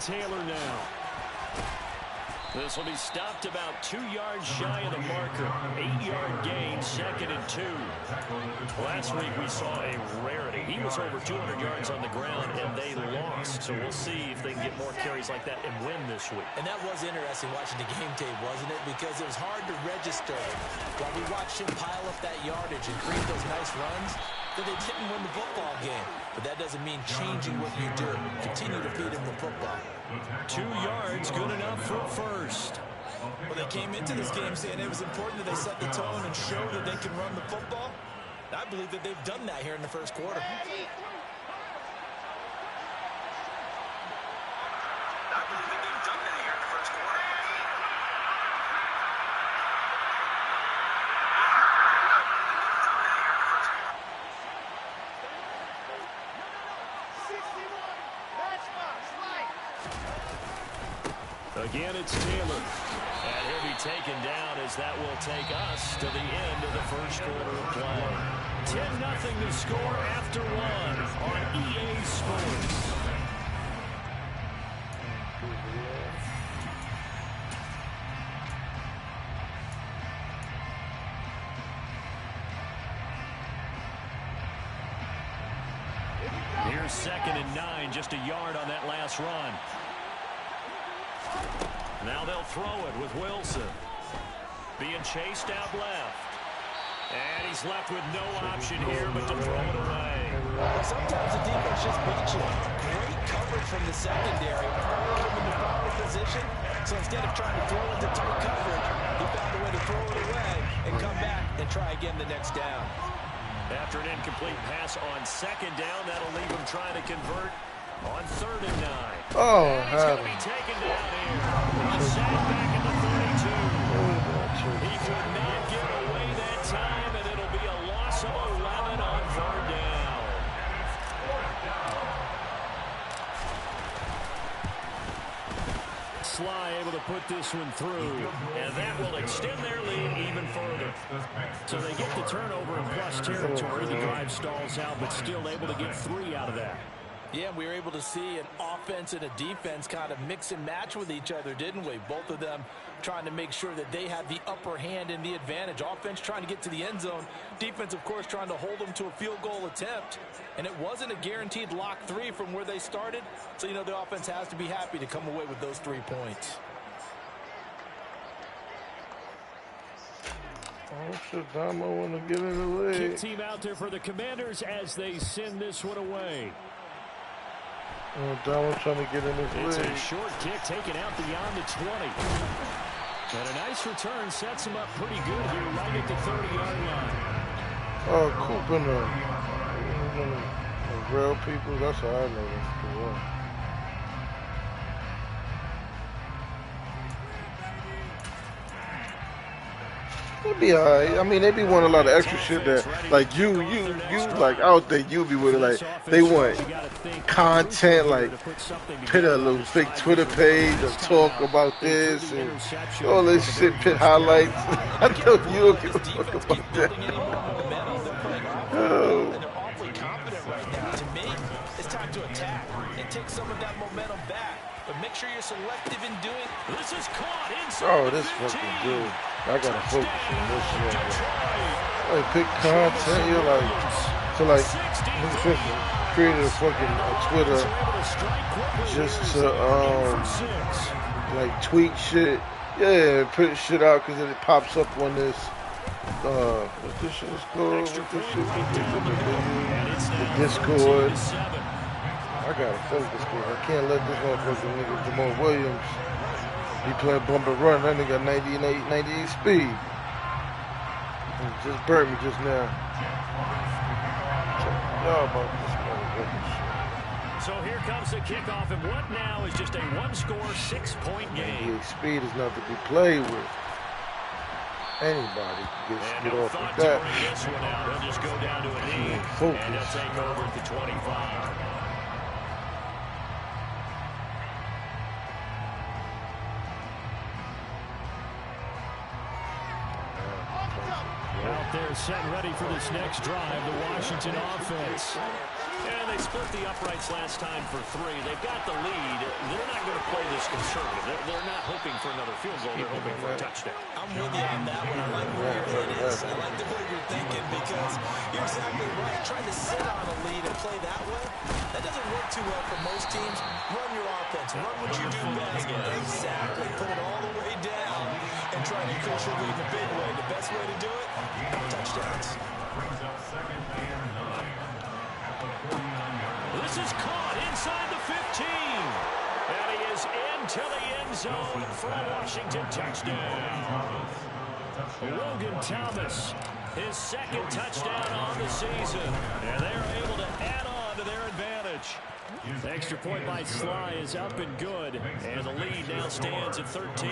Taylor now. This will be stopped about 2 yards shy of the marker. 8-yard gain, 2nd and 2. Last week we saw a rarity. He was over 200 yards on the ground, and they lost. So we'll see if they can get more carries like that and win this week. And that was interesting watching the game tape, wasn't it? Because it was hard to register while we watched him pile up that yardage and create those nice runs that they didn't win the football game. But that doesn't mean changing what you do. Continue to feed him the football. 2 yards, good enough for a first. Well, they came into this game saying it was important that they set the tone and show that they can run the football. I believe that they've done that here in the first quarter. Again, it's Taylor. And he'll be taken down as that will take us to the end of the first quarter of play. 10-0 to score after 1 on EA Sports. Here's 2nd and 9, just a yard on that last run. Now they'll throw it with Wilson. Being chased out left. And he's left with no option here but to throw it away. Sometimes the defense just beats you. Great coverage from the secondary. Put him in the proper position. So instead of trying to throw into tight coverage, he found a way to throw it away and come back and try again the next down. After an incomplete pass on 2nd down, that'll leave him trying to convert on 3rd and 9. Oh, he's going to be taken down here. He's sat back at the 32. He could not get away that time, and it'll be a loss of 11 on 3rd down. Sly able to put this one through, and that will extend their lead even further. So they get the turnover in plus territory. The drive stalls out, but still able to get 3 out of that. Yeah, we were able to see an offense and a defense kind of mix and match with each other, didn't we? Both of them trying to make sure that they had the upper hand and the advantage. Offense trying to get to the end zone. Defense, of course, trying to hold them to a field goal attempt. And it wasn't a guaranteed lock 3 from where they started. So, you know, the offense has to be happy to come away with those 3 points. Oh, shit, Damo want to get in the leg. Kick team out there for the Commanders as they send this one away. Oh, Damo trying to get in his leg. It's a short kick taken out beyond the 20. And a nice return sets him up pretty good here right at the 30-yard line. Oh, Coop in the real people, that's how I know them. They be alright. I mean, they be wanting a lot of extra shit that, like you, like out there, you be with it. Like they want content, like put a little fake Twitter page and talk about this and all this shit, put highlights. I know you don't give a fuck about that. Oh. To me, it's time to attack and take some of that momentum back. But make sure you're selective in doing. This is caught inside. Oh, this fucking dude. I gotta focus on this shit. Like, pick content. You're like, so like, created a fucking Twitter just to like tweet shit. Yeah, put shit out because it pops up on this. What this shit is called? What this shit is? The Discord. I gotta focus, because I can't let this motherfucking nigga Jamal Williams be playing bump and run. That nigga got 98 speed. He just burnt me just now. Y'all about this motherfucking shit. So here comes the kickoff, and what now is just a one-score, 6-point game. 98 speed is not to be played with. Anybody can get off with that. This one out. He'll just go down to a knee, and he'll take over at the 25. Out there set ready for this next drive, the Washington offense. And they split the uprights last time for 3. They've got the lead. They're not going to play this conservative. They're not hoping for another field goal. They're hoping for a touchdown. I'm with you on that one. I like where your head is. I like the way you're thinking because you're exactly right. Trying to sit on a lead and play that way, that doesn't work too well for most teams. Run your offense. Run what you do best. Exactly. Put it all the way down and try to increase your lead the big way. The best way to do it, touchdowns. This is caught inside the 15. And he is into the end zone for a Washington touchdown. Logan Thomas, his second touchdown on the season. And they're able to add on to their advantage. The extra point by Sly is up and good. And the lead now stands at 13.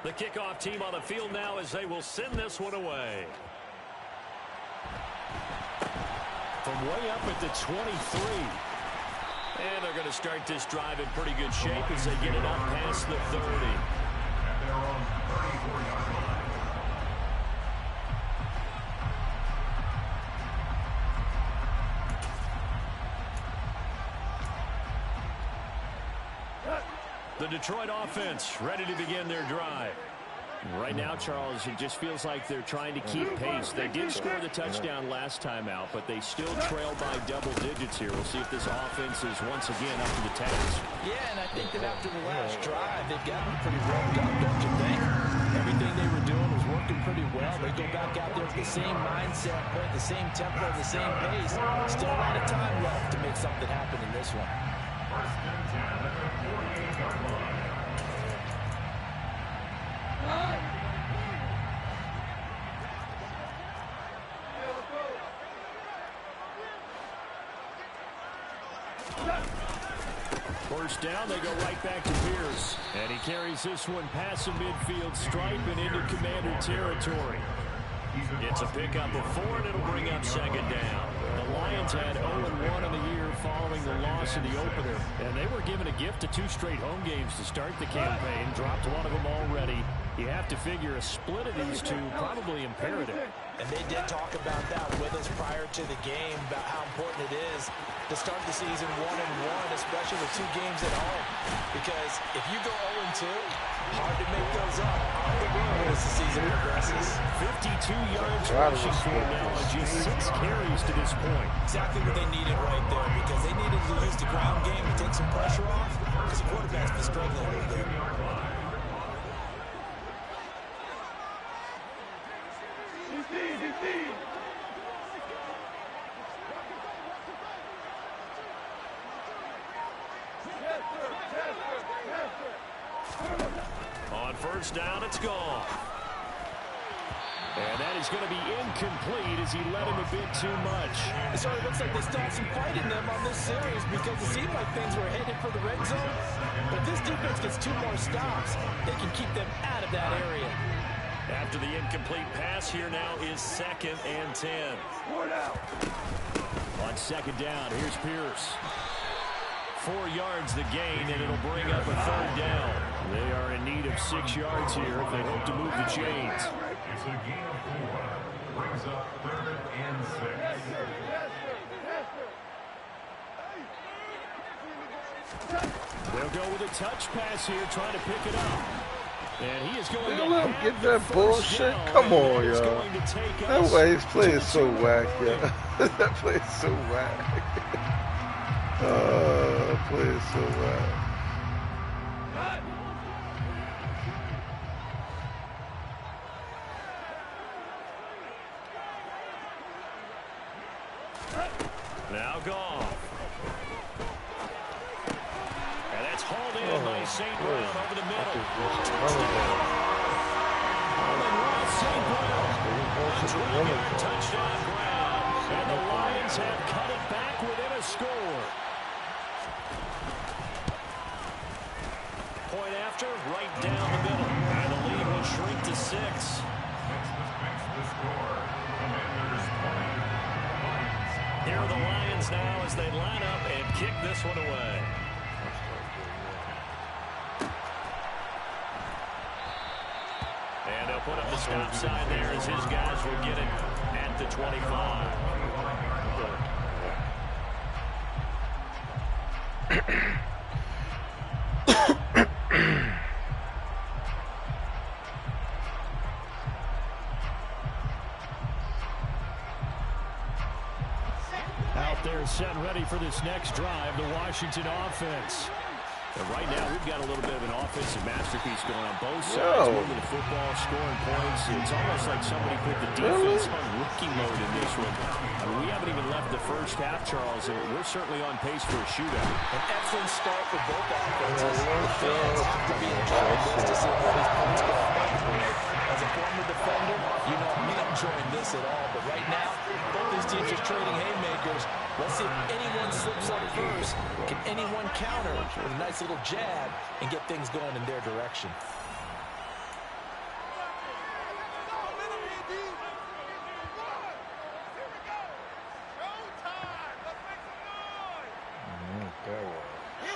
The kickoff team on the field now as they will send this one away. From way up at the 23. And they're going to start this drive in pretty good shape as they get it up past the 30. The Detroit offense ready to begin their drive. Right now, Charles, it just feels like they're trying to keep pace. They did score the touchdown last time out, but they still trail by double digits here. We'll see if this offense is once again up to the task. Yeah, and I think that after the last drive, they've gotten pretty revved up, don't you think? Everything they were doing was working pretty well. They go back out there with the same mindset, playing the same tempo, the same pace. Still a lot of time left to make something happen in this one. First down, they go right back to Pierce. And he carries this one past the midfield stripe and into Commander territory. It's a pickup of 4, and it'll bring up second down. The Lions had 0-1 in the year following the loss in the opener. And they were given a gift of 2 straight home games to start the campaign. Dropped one of them already. You have to figure a split of these two probably imperative. And they did talk about that with us prior to the game, about how important it is to start the season 1-1, especially with 2 games at home. Because if you go 0-2, hard to make those up on the road as the season progresses. 52 yards rushing for now on just 6 carries to this point. Exactly what they needed right there, because they needed to use the ground game to take some pressure off, because the quarterback's been struggling a little bit. On first down, it's gone. And that is going to be incomplete as he led him a bit too much. It sort of looks like they still have some fight in them on this series because it seemed like things were headed for the red zone. But if this defense gets 2 more stops, they can keep them out of that area. After the incomplete pass, here now is 2nd and 10. On second down, here's Pierce. 4 yards the gain, and it'll bring up a 3rd down. They are in need of 6 yards here if they hope to move the chains. It's a gain of 4. Brings up 3rd and 6. They'll go with a touch pass here, trying to pick it up. And he is going to let him get that bullshit. Come on, y'all. That way his play is so whack, yeah. That play is so whack. That play is so whack. Now gone. And that's hauled in by St. Brown over the middle. St. Brown. A 20-yard touchdown grab. And the Lions have cut it back within a score. Point after, right down the middle. And the lead will shrink to 6. Here are the Lions now as they line up and kick this one away. And they'll put up the stop sign there as his guys will get it at the 25. Out there set ready for this next drive, the Washington offense. And right now, we've got a little bit of an offensive masterpiece going on both sides, moving the football, scoring points. It's almost like somebody put the defense on rookie mode in this one. I mean, we haven't even left the first half, Charles, and we're certainly on pace for a shootout. An excellent start for both offenses. The fans have to be enjoying this to see all these points go on the board. As a former defender, you know I'm not enjoying this at all. But right now, both these teams are trading haymakers. Let's see if anyone slips up first. Can anyone counter with a nice little jab and get things going in their direction?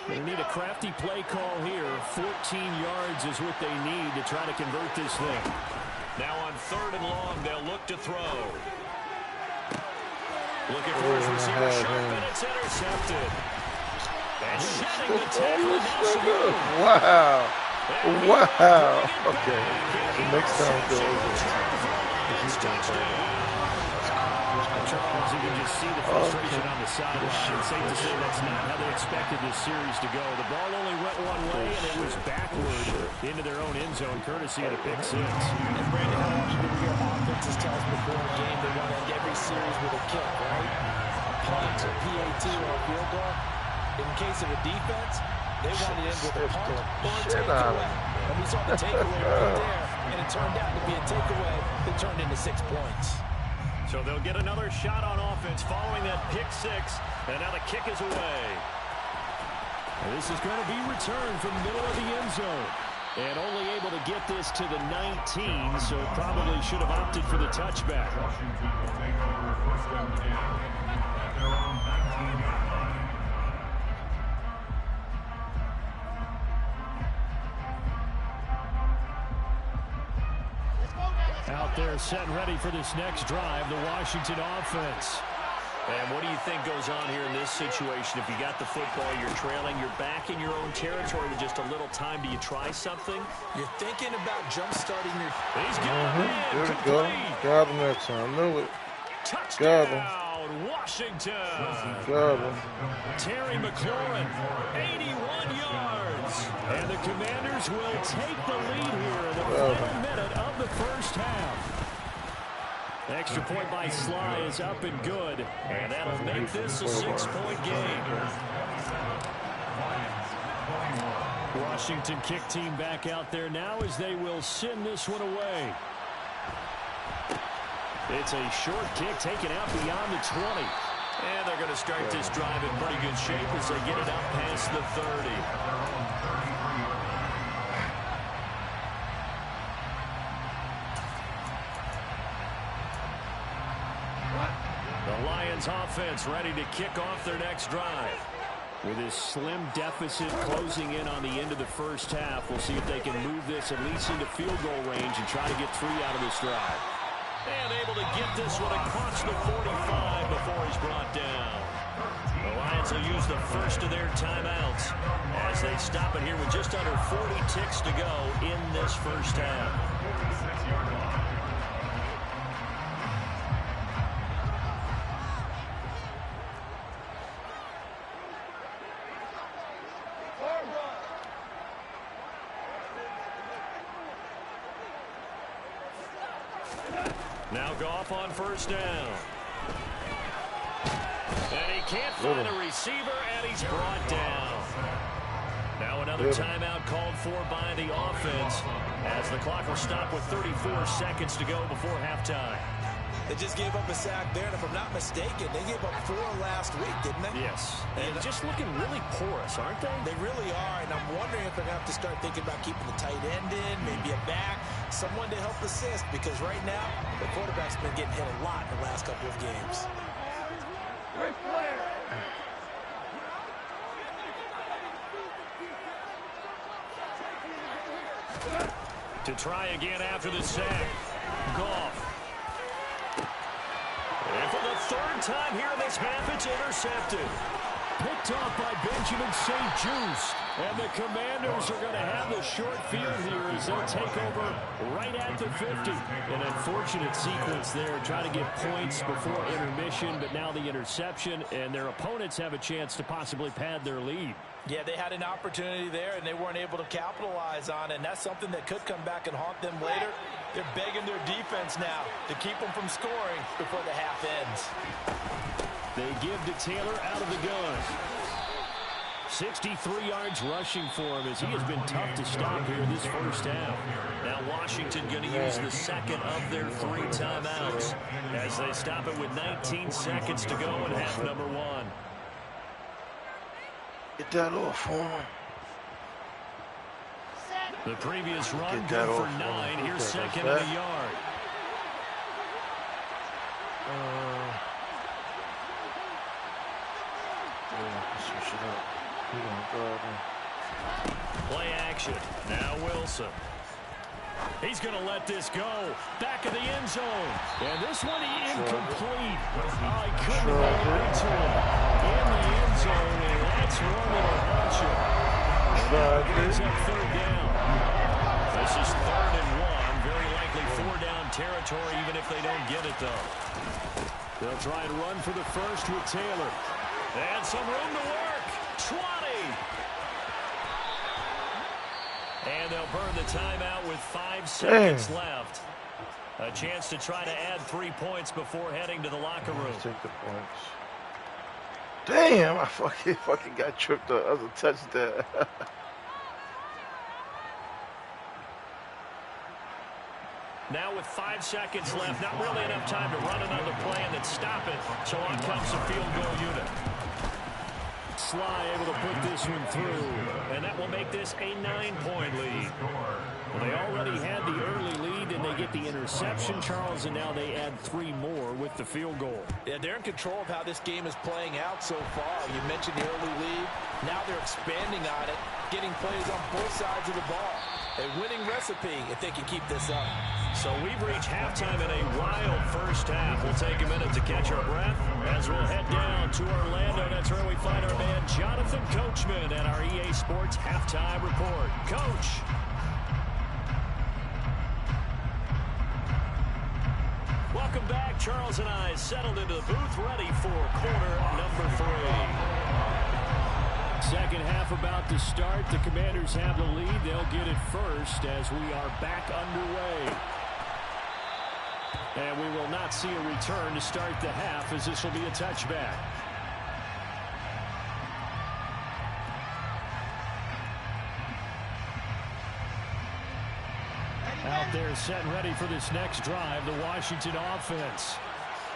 They need a crafty play call here. 14 yards is what they need to try to convert this thing. Now on 3rd and long, they'll look to throw. Looking for his receiver sharp, and it's intercepted. And shedding the tackle. Wow. Wow. Okay. So next time Charles, you can just see the frustration on the sideline. It's safe to say that's not how they expected this series to go. The ball only went one way, and it was backward into their own end zone, courtesy of the pick six. And Brandon, how often do we hear offenses tell us before a game they want to end every series with a kick, right? A punt, a PAT, or a field goal. In case of a defense, they want to end with a punt or a takeaway. And we saw the takeaway right there, and it turned out to be a takeaway that turned into 6 points. So they'll get another shot on offense following that pick six, and now the kick is away. And this is going to be returned from the middle of the end zone. And only able to get this to the 19, so probably should have opted for the touchback. Out there set ready for this next drive, the Washington offense. And what do you think goes on here in this situation? If you got the football, you're trailing, you're back in your own territory with just a little time. Do you try something? You're thinking about jump-starting your... He's got it. There we go. Got him that time. Knew it. Touchdown, Got him. Washington. Got him. Terry McLaurin, 81 yards. And the Commanders will take the lead here in the final minute of the first half. Extra point by Sly is up and good, and that'll make this a 6-point game. Washington kick team back out there now as they will send this one away. It's a short kick taken out beyond the 20. And they're going to start this drive in pretty good shape as they get it out past the 30. The Lions offense ready to kick off their next drive. With this slim deficit closing in on the end of the first half, we'll see if they can move this at least into field goal range and try to get 3 out of this drive. And able to get this one across the 45 before he's brought down. The Lions will use the first of their timeouts as they stop it here with just under 40 ticks to go in this first half. Now Goff on first down. And he can't find a receiver, and he's brought down. Now another timeout called for by the offense as the clock will stop with 34 seconds to go before halftime. They just gave up a sack there, and if I'm not mistaken, they gave up 4 last week, didn't they? Yes. And just looking really porous, aren't they? They really are, and I'm wondering if they're going to have to start thinking about keeping the tight end in, maybe a back, someone to help assist, because right now, the quarterback's been getting hit a lot in the last couple of games. Great player. To try again after the sack. Goff. And for the 3rd time here in this half, it's intercepted. picked off by Benjamin St. Just. And the Commanders are going to have the short field here as they'll take over right at the 50. An unfortunate sequence there, trying to get points before intermission, but now the interception, and their opponents have a chance to possibly pad their lead. Yeah, they had an opportunity there, and they weren't able to capitalize on it, and that's something that could come back and haunt them later. They're begging their defense now to keep them from scoring before the half ends. They give to Taylor out of the gun. 63 yards rushing for him as he has been tough to stop here this first half. Now Washington going to use the second of their 3 timeouts as they stop it with 19 seconds to go in half number 1. Get that off for him. The previous run good for 9. Here's second and a yard. Switch it up. Play action. Now Wilson. He's going to let this go. Back of the end zone. And this one incomplete. I couldn't hold it to him. In the end zone, and that's one that'll haunt you. Brings up third down. This is 3rd and 1. Very likely 4-down territory, even if they don't get it, though. They'll try and run for the first with Taylor. And some room to work. 20. And they'll burn the timeout with 5 seconds left. A chance to try to add 3 points before heading to the locker room. Take the points. Damn, I fucking got tripped up. That was a touchdown. Now with 5 seconds left, not really enough time to run another play and then stop it. So on comes the field goal unit. Sly able to put this one through, and that will make this a 9-point lead. Well, they already had the early lead, and they get the interception, Charles, and now they add 3 more with the field goal. Yeah, they're in control of how this game is playing out so far. You mentioned the early lead. Now they're expanding on it, getting plays on both sides of the ball. A winning recipe if they can keep this up. So we've reached halftime in a wild first half. We'll take a minute to catch our breath as we'll head down to Orlando. That's where we find our man Jonathan Coachman at our EA Sports Halftime Report. Coach. Welcome back. Charles and I settled into the booth, ready for quarter number 3. Second half about to start. The Commanders have the lead. They'll get it first as we are back underway. And we will not see a return to start the half as this will be a touchback. Out there set and ready for this next drive, the Washington offense.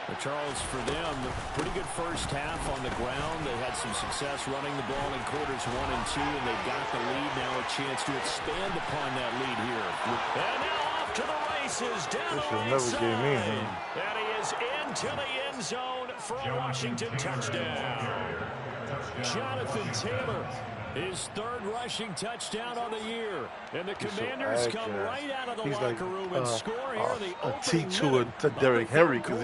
But Charles, for them, a pretty good first half on the ground. They had some success running the ball in quarters 1 and 2, and they got the lead. Now a chance to expand upon that lead here. And now off to the races, down the right side. And he is into the end zone for a Washington touchdown. Jonathan Taylor, his 3rd rushing touchdown on the year. And the Commanders come right out of the locker room and score here in the opening minute to Derrick Henry, because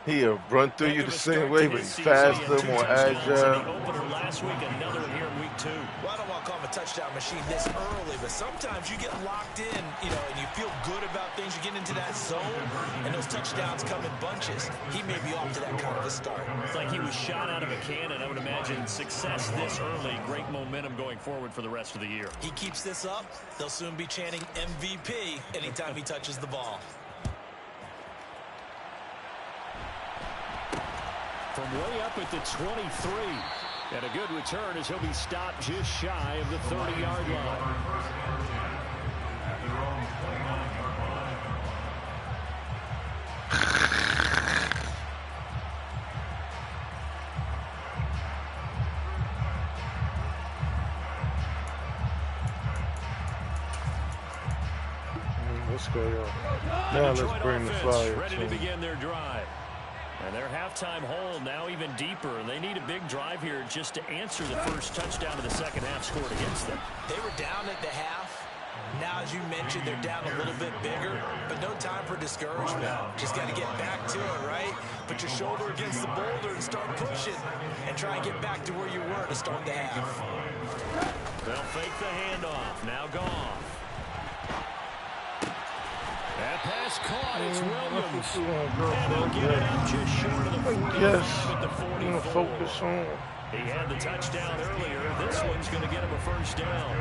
he'll run through you the same way, but he's faster, more agile. Last week, another one here in week 2. Well, I don't want to call him a touchdown machine this early, but sometimes you get locked in, and you feel good about things. You get into that zone, and those touchdowns come in bunches. He may be off to that kind of a start. It's like he was shot out of a cannon. I would imagine success this early, great momentum going forward for the rest of the year. He keeps this up, they'll soon be chanting MVP anytime he touches the ball. From way up at the 23. And a good return as he'll be stopped just shy of the 30-yard line. Let's go, y'all. Now let's bring the Flyers. Ready to begin their drive. And their halftime hole now even deeper. They need a big drive here just to answer the first touchdown of the second half scored against them. They were down at the half. Now, as you mentioned, they're down a little bit bigger, but no time for discouragement. Just got to get back to it, right? Put your shoulder against the boulder and start pushing, and try and get back to where you were to start the half. They'll fake the handoff. Now Goff. That pass caught. It's Williams. And they'll get it up just short of the 45 at the 44. Focus on. He had the touchdown earlier. This one's going to get him a first down.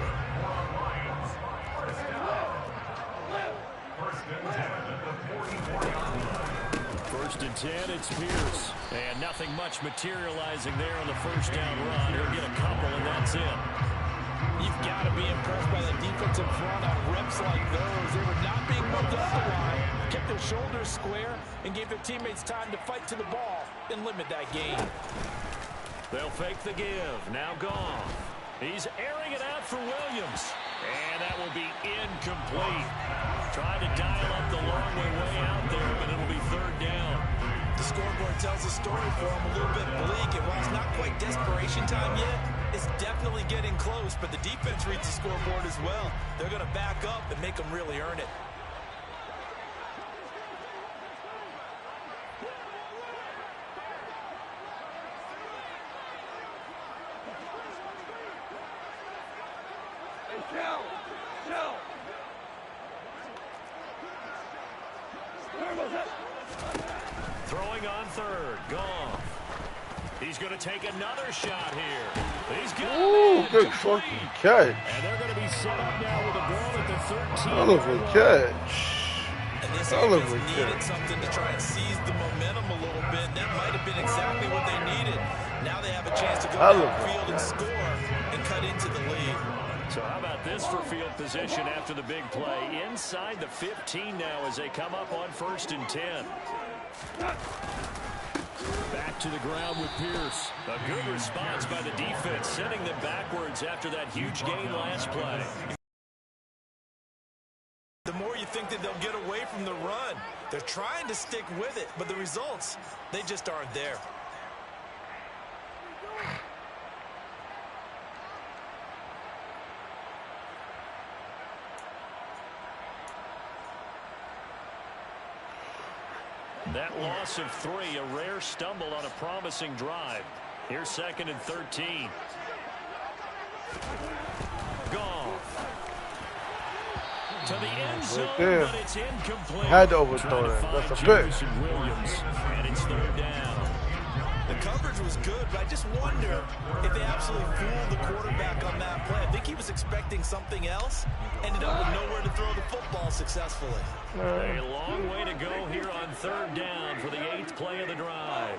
First and 10, it's Pierce. And nothing much materializing there on the first down run. He'll get a couple, and that's it. You've got to be impressed by the defensive front on reps like those. They were not being moved up the line, kept their shoulders square, and gave their teammates time to fight to the ball and limit that gain. They'll fake the give. Now Goff. He's airing it out for Williams. And that will be incomplete. Trying to dial up the long way out there, but it'll be third down. The scoreboard tells a story for him, a little bit bleak. And while it's not quite desperation time yet, it's definitely getting close. But the defense reads the scoreboard as well. They're going to back up and make them really earn it. Throwing on third. Goff. He's going to take another shot here. He's got it. Good fucking catch. And they're going to be set up now with a ball at the 13. Hell of a catch. And this offense needed something to try and seize the momentum a little bit. That might have been exactly what they needed. Now they have a chance to go downfield and score and cut into the lead. So how about this for field position after the big play? Inside the 15 now as they come up on first and 10. Back to the ground with Pierce. A good response by the defense, sending them backwards after that huge gain last play. The more you think that they'll get away from the run, they're trying to stick with it, but the results, they just aren't there. That loss of 3, a rare stumble on a promising drive. Here's second and 13. Goff. To the end zone, but it's incomplete. Had to overthrow that. That's a pick. Williams, and it's third down. The coverage was good, but I just wonder if they absolutely fooled the quarterback on that play. I think he was expecting something else, ended up with nowhere to throw the football successfully. A long way to go here on third down for the 8th play of the drive.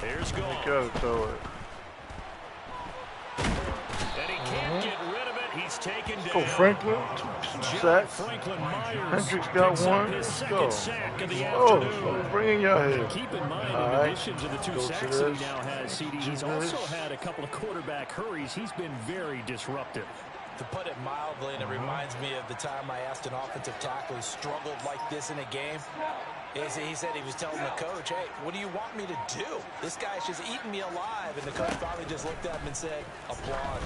Here's Goff. And he can't get rid of it. He's taken down. Go Franklin. 2 sacks. Hendricks got 1. Let's go. Oh, bring in your head. Keep in mind, in addition to the 2 sacks that he now has, CD, he's also had a couple of quarterback hurries. He's been very disruptive. To put it mildly, and it reminds me of the time I asked an offensive tackle who struggled like this in a game. He said he was telling the coach, hey, what do you want me to do? This guy's just eating me alive. And the coach finally just looked at him and said, applaud.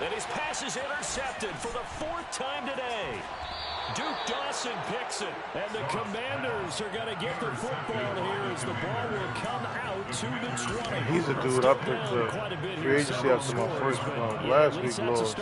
And his pass is intercepted for the 4th time today. Duke Dawson picks it, and the Commanders are going to get the football here as the ball will come out to the 20. He's a dude I picked up free agency after my first last week loss.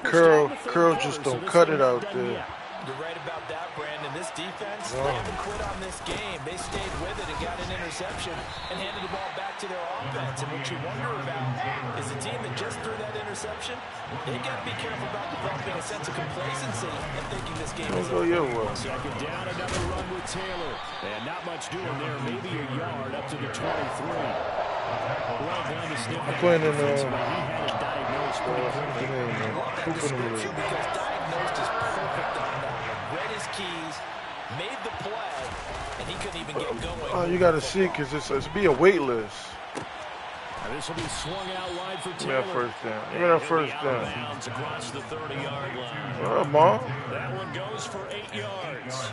Because Curl just don't cut it out there. You're right about that, Brandon. This defense, they haven't quit on this game. They stayed with it and got an interception and handed the ball back to their offense. And what you wonder about is the team that just threw that interception, they got to be careful about developing a sense of complacency and thinking this game is over. Second down, another run with Taylor. And not much doing there, maybe a yard up to the 23. Well done to snip that defense, but he had it diagnosed pretty quickly. I love that description because diagnosed is perfect on that. Read his keys, made the play, and he couldn't even get going. Oh, you got to see because it's be a wait list. And this will be swung out wide for Taylor. Give me that first down. Give me that first down. Across the 30-yard line. Come on. That one goes goes for 8 yards.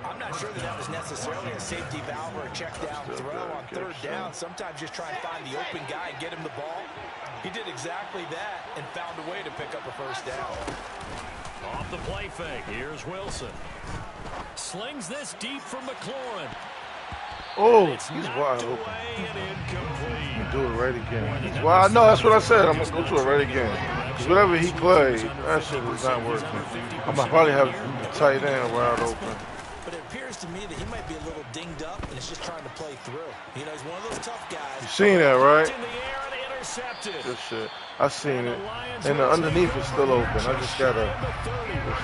I'm not sure that was necessarily a safety valve or a check down throw on third down. Sometimes just try and find the open guy and get him the ball. He did exactly that and found a way to pick up a first down. Off the play fake, here's Wilson. Slings this deep from McLaurin. Oh, he's wide open. He'll do it right again. He's wide. No, that's what I said. I'm going to go to it right again. Because whatever he played, that shit was not working. I'm going to probably have the tight end wide open. But it appears to me that he might be a little dinged up and is just trying to play through. You know, he's one of those tough guys. You seen that, right? In the air and intercepted. Good shit. I seen it. And the underneath is still open. I just got to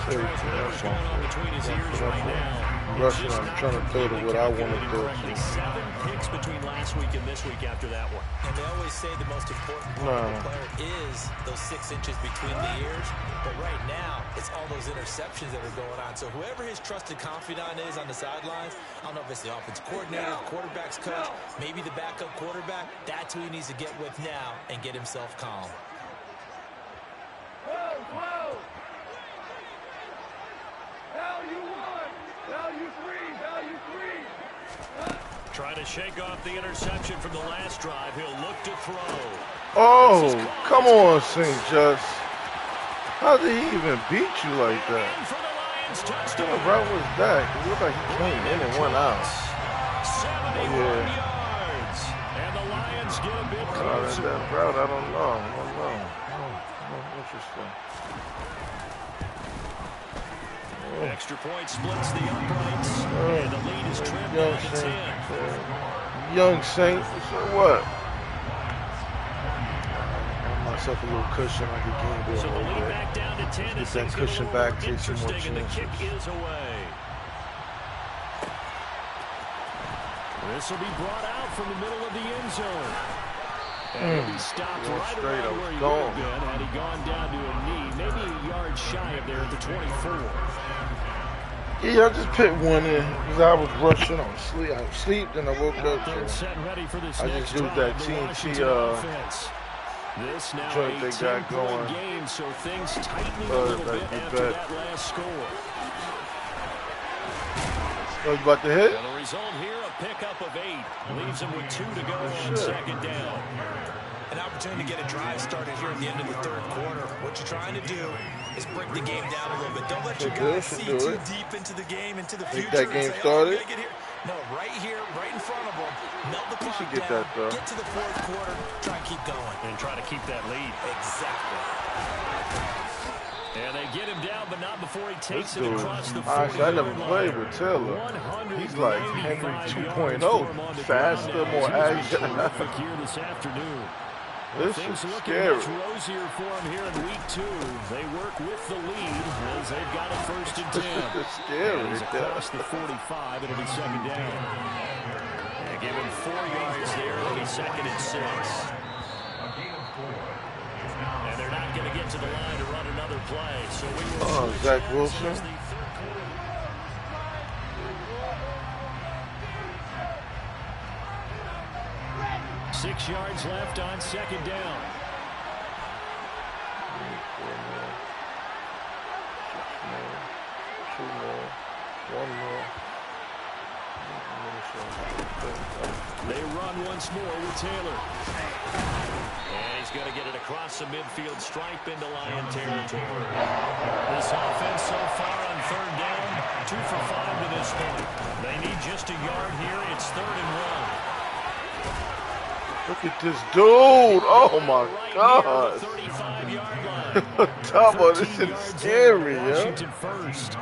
see. Between his ears right now. Rushing, I'm trying to throw to what I want to do. 7 picks between last week and this week after that one. And they always say the most important part of the player is those 6 inches between the ears. But right now, it's all those interceptions that are going on. So whoever his trusted confidant is on the sidelines, I don't know if it's the offense coordinator, the quarterback's coach, maybe the backup quarterback, that's who he needs to get with now and get himself calm. Whoa! Value 1! Value 3! Value 3! Trying to shake off the interception from the last drive. He'll look to throw. Oh, come on, St. Just. How did he even beat you like that? What route was that? It looked like he came in and went out. 71 yards. And the Lions get a bit closer. That route, I don't know. Interesting. Extra point splits the uprights. And the lead is trimmed down to 10. Young Saint, so what? Give myself a little cushion. I could game So the lead back down to 10. Get that cushion back, take some more And the kick chances. is away. This will be brought out from the middle of the end zone. And he'll be stopped right around where he would have been had he gone down to a knee, maybe a yard shy of there at the 24. Yeah, I just picked one in because I was rushing. I was asleep, then I woke up. Set ready for this I next just used that TNT this now joint a they got 10-point going. game, so things tightening a little bit after that last score. Oh, you about to hit? And the result here, a pickup of 8. Leaves him with 2 to go on second down. An opportunity to get a drive started here at the end of the third quarter. What you're trying to do is break the game down a little bit. Don't let your guys see too deep into the game, into the future. That game started? No, right here, right in front of them. Melt the clock get down, that, though. get to the fourth quarter, try and keep going. And try to keep that lead. Exactly. And they get him down, but not before he takes it across the 40-yard line. Honestly, I never played with Taylor. He's like Henry 2.0. Faster, more agile. Here this afternoon. This Things is looking scary. much rosier for him here in week 2. They work with the lead as they've got a 1st and 10. It's scary. And he's across the 45. It'll be second down. They give him 4 yards there. It'll be 2nd and 6. And they're not going to get to the line to run another play. So we will Zach Wilson. 6 yards left on second down. They run once more with Taylor. And he's going to get it across the midfield stripe into Lion territory. This offense so far on third down, 2 for 5 to this point. They need just a yard here. It's 3rd and 1. Look at this dude. Oh, my God. Double, this is scary, yeah. Washington first.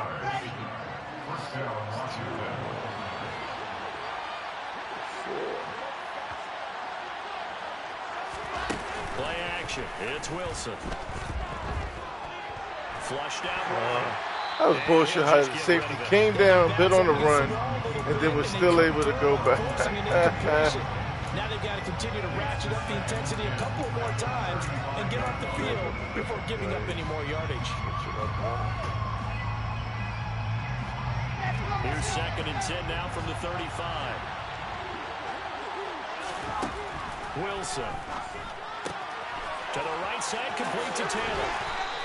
Play action. It's Wilson. Flushed out. That was bullshit how the safety came down, bit on the run, and then was still able to go back. Now they've got to continue to ratchet up the intensity a couple more times and get off the field before giving up any more yardage. Here's 2nd and 10 now from the 35. Wilson. To the right side, complete to Taylor.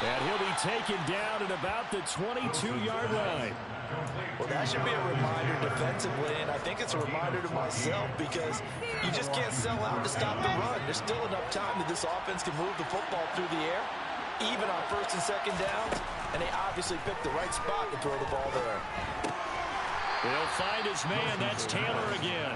And he'll be taken down at about the 22-yard line. Well, that should be a reminder defensively, and I think it's a reminder to myself because you just can't sell out to stop the run. There's still enough time that this offense can move the football through the air, even on first and second downs, and they obviously picked the right spot to throw the ball there. He'll find his man. That's Taylor again.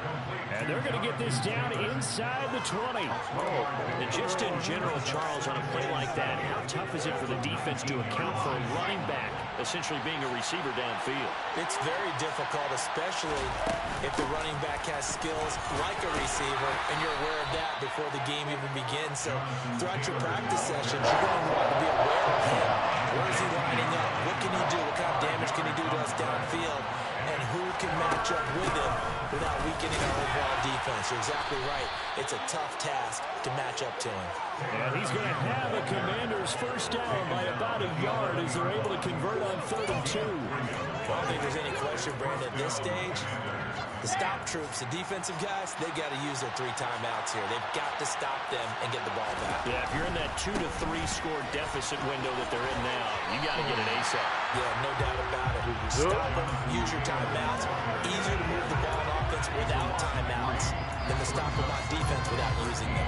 And they're going to get this down inside the 20. And just in general, Charles, on a play like that, how tough is it for the defense to account for a running back essentially being a receiver downfield? It's very difficult, especially if the running back has skills like a receiver, and you're aware of that before the game even begins. So throughout your practice sessions, you're going to want to be aware of him. Where is he lining up? What can he do? What kind of damage can he do to us downfield? And who can match up with him without weakening our overall defense? You're exactly right. It's a tough task to match up to him. And he's going to have a Commander's first down by about a yard as they're able to convert on 3rd and 2. I don't think there's any question, Brandon, at this stage, the stop troops, the defensive guys, they got to use their 3 timeouts here. They've got to stop them and get the ball back. Yeah, if you're in that 2 to 3 score deficit window that they're in now, you got to get it ASAP. Yeah, no doubt about it. Stop them, use your timeouts. Easier to move the ball on offense without timeouts than to stop them on defense without using them.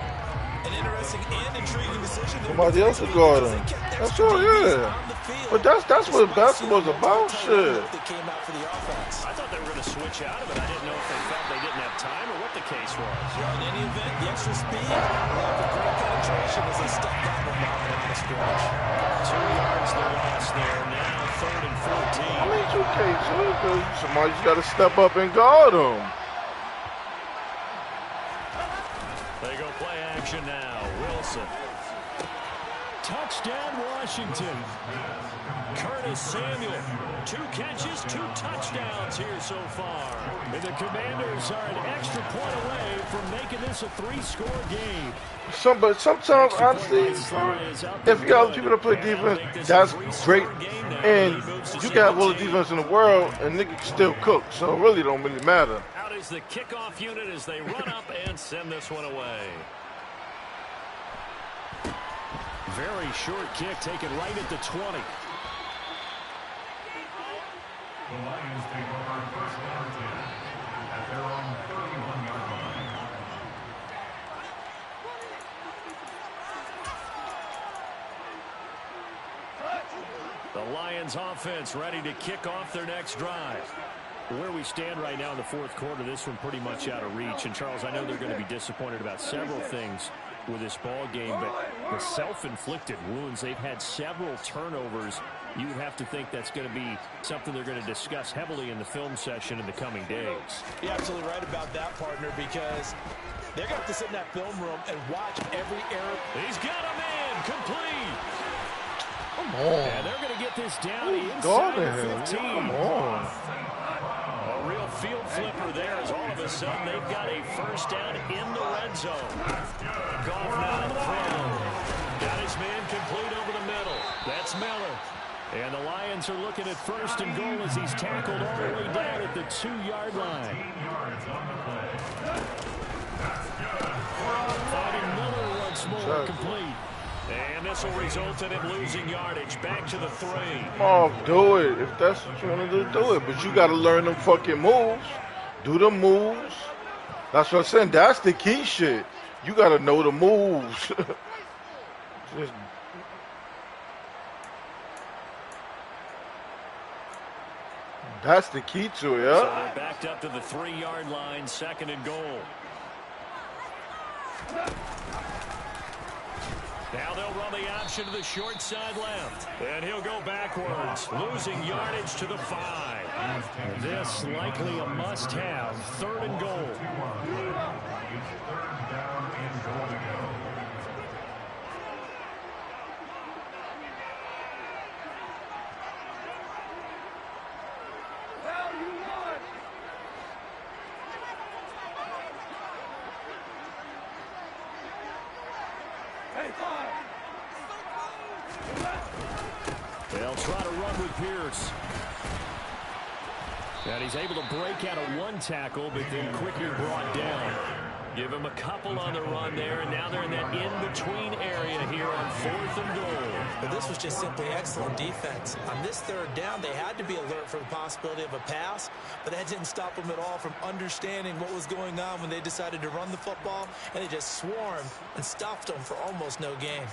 An interesting and intriguing decision. Somebody else will guard him. That's all, yeah. But that's what basketball's about, shit. I thought they were going to switch out of it. I didn't know if they felt they didn't have time or what the case was. Well, in any event, the extra speed, the great penetration as they step down the line on the stretch. 2 yards the loss there. Now 3rd and 14. I mean, it's okay, too, because somebody's got to step up and guard him. They go play action now. Wilson. Touchdown, Washington. Curtis Samuel. 2 catches, 2 touchdowns here so far. And the Commanders are an extra point away from making this a 3-score game. But sometimes, honestly, if you got people that play defense, that's great. And you got all the defense in the world, and niggas can still cook. So it really don't really matter. Out is the kickoff unit as they run up and send this one away. Very short kick taken right at the 20. The Lions take over first down 10 at their own 31-yard line. The Lions offense ready to kick off their next drive. Where we stand right now in the 4th quarter, this one pretty much out of reach. And, Charles, I know they're going to be disappointed about several things with this ball game, but the self-inflicted wounds, they've had several turnovers. You would have to think that's going to be something they're going to discuss heavily in the film session in the coming days. You're absolutely right about that, partner, because they're going to have to sit in that film room and watch every error. He's got a man complete. Come on. And they're going to get this down inside the 15. Come on. A real field flipper there as all of a sudden they've got a first down in the red zone. Goff now to throw. Got his man complete over the middle. That's Miller. And the Lions are looking at 1st and goal as he's tackled all the way down at the 2-yard line. Finding Miller once more complete. And this will result in him losing yardage. Back to the 3. Oh, do it. If that's what you want to do it. But you got to learn them fucking moves. Do the moves. That's what I'm saying. That's the key shit. You got to know the moves. Just that's the key to it, yeah? So they're backed up to the 3-yard line, 2nd and goal. Now they'll run the option to the short side left. And he'll go backwards, losing yardage to the 5. This likely a must-have, 3rd and goal. They'll try to run with Pierce. And he's able to break out of 1 tackle, but then quickly brought down. Give him a couple on the run there, and now they're in that in-between area here on 4th and goal. But this was just simply excellent defense. On this 3rd down, they had to be alert for the possibility of a pass, but that didn't stop them at all from understanding what was going on when they decided to run the football, and they just swarmed and stopped them for almost no gain.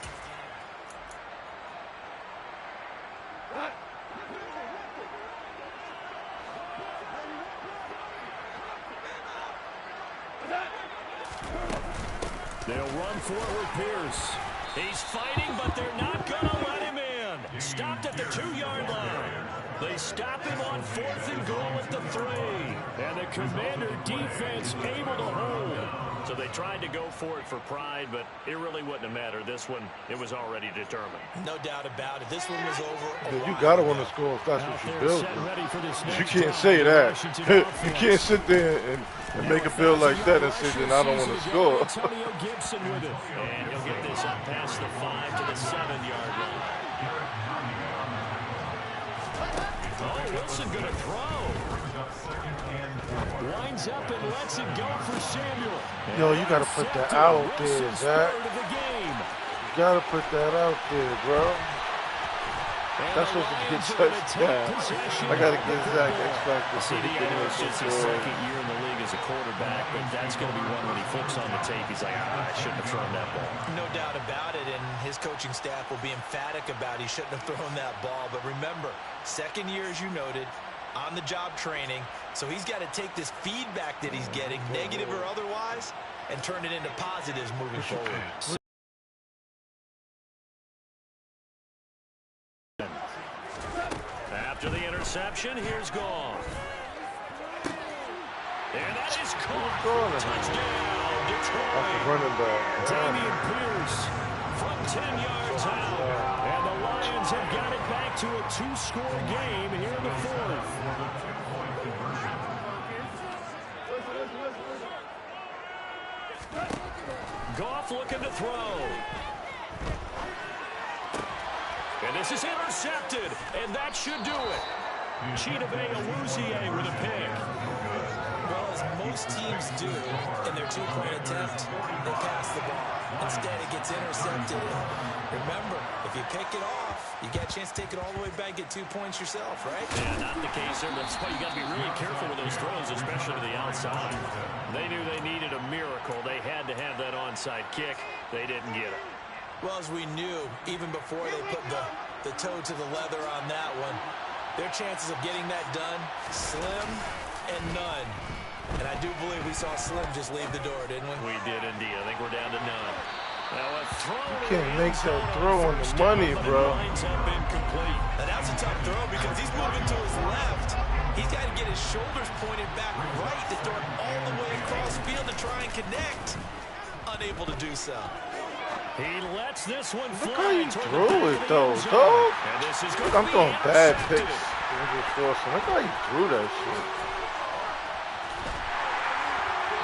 They'll run for it with Pierce. He's fighting, but they're not going to let him in. Stopped at the 2-yard line. They stop him on 4th and goal at the 3. And the Commander defense able to hold. So they tried to go for it for pride, but it really wouldn't have mattered. This one, it was already determined. No doubt about it. This one was over. Yeah, you got to want to score if that's what you're building. You can't say that. You can't sit there and make a build like that and say, then I don't want to score. Antonio Gibson with it. And he'll get this up past the 5 to the 7-yard line. Oh, Wilson going to throw. Winds up and lets it go for Samuel. Yo, you got to put that out there, Zach. You got to put that out there, bro. That's supposed to be a touchdown. I got to give Zach X factor. CD, I know it's just his 2nd year in the league as a quarterback, but that's going to be one when he flips on the tape. He's like, I shouldn't have thrown that ball. No doubt about it, and his coaching staff will be emphatic about he shouldn't have thrown that ball. But remember, 2nd year, as you noted, on-the-job training, so he's got to take this feedback that he's getting, negative or otherwise, and turn it into positives moving forward. After the interception, here's Goff. And that is caught. Touchdown, Detroit. Running back. Dameon Pierce from 10 yards out. And the Lions have got it back to a 2-score game here in the 4th. Goff looking to throw. And this is intercepted, and that should do it. Chidobe Awuzie with a pick. Well, as most teams do in their 2-point attempt, they pass the ball. Instead, it gets intercepted. Remember, if you pick it off, you get a chance to take it all the way back, get 2 points yourself, right? Yeah, not the case there. That's why you got to be really careful with those throws, especially to the outside. They knew they needed a miracle. They had to have that onside kick. They didn't get it. Well, as we knew, even before they put the toe to the leather on that one, their chances of getting that done, slim and none. And I do believe we saw Slim just leave the door, didn't we? We did indeed. I think we're down to none. Now a throw. You can't make that throw on the money, bro. Now that's a tough throw because he's moving to his left. He's got to get his shoulders pointed back right to throw it all the way across field to try and connect. Unable to do so. He lets this one fly. Look how you threw it, though, dog. Look, I'm throwing bad picks. Look how you threw that shit.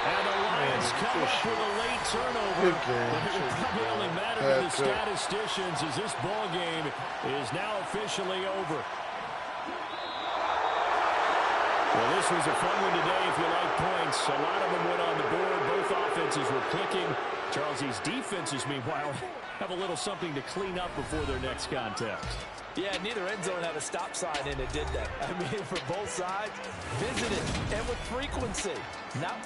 And the Lions come up with a late turnover. Good game. But it will probably only matter to the statisticians as this ball game is now officially over. Well, this was a fun one today if you like points. A lot of them went on the board. Both offenses were clicking. Charles, these defenses, meanwhile, have a little something to clean up before their next contest. Yeah, neither end zone had a stop sign in it, did they? I mean, for both sides, visited and with frequency. Not